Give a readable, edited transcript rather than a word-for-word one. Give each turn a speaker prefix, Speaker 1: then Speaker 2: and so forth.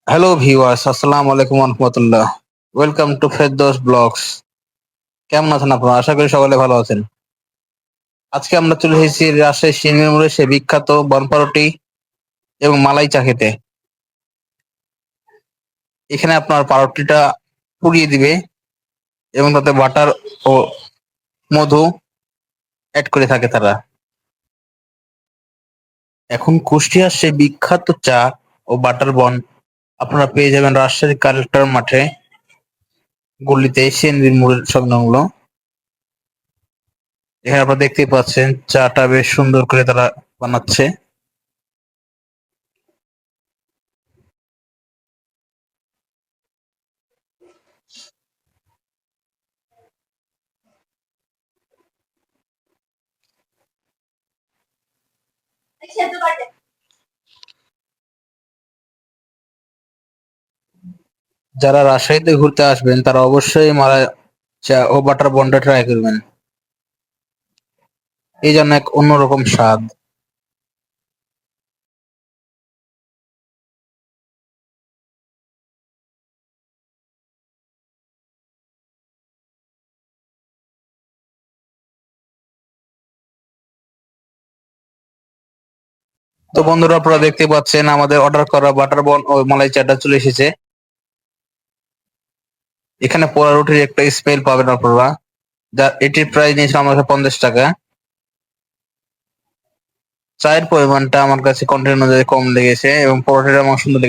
Speaker 1: Hello viewers, আসসালামু আলাইকুম রহমতুল্লাহ। Welcome to Ferdous blogs. কেমন আছেন আপনারা? আশা করি সকলে ভালো আছেন। আজকে আমরা চলে এসেছি রাজশাহী সিংহের মোড়ে সে বিখ্যাত বনপারোটি এবং মালাই চা খেতে। এখানে আপনার পাউরুটিটা পুড়িয়ে দিবে এবং তাতে বাটার ও মধু অ্যাড করে থাকে তারা। এখন কুষ্টিয়ার সেই বিখ্যাত চা ও বাটার বন আপনারা পেয়ে যাবেন রাজশাহী কালেক্টর মাঠে গলিতে সিএনজির মোড়ের সংলগ্ন। এখানে আপনারা দেখতেই পাচ্ছেন চাটা বেশ সুন্দর করে তারা বানাচ্ছে। যারা রাজশাহীতে ঘুরতে আসবেন তারা অবশ্যই মালাই চা ও বাটার বনটা ট্রাই করবেন। এই যেন এক অন্যরকম স্বাদ। তো বন্ধুরা, আপনারা দেখতে পাচ্ছেন আমাদের অর্ডার করা বাটার বন ও মালাই চাটা চলে এসেছে। এখানে পোড়া রুটির একটা স্মেল পাবেন আপনারা। যা এটির প্রাইস নিয়েছে আমার কাছে 50 টাকা। চায়ের পরিমাণটা আমার কাছে কন্টেন্ট অনুযায়ী কম লেগেছে এবং পরোটাটা আমার সুন্দর লেগেছে।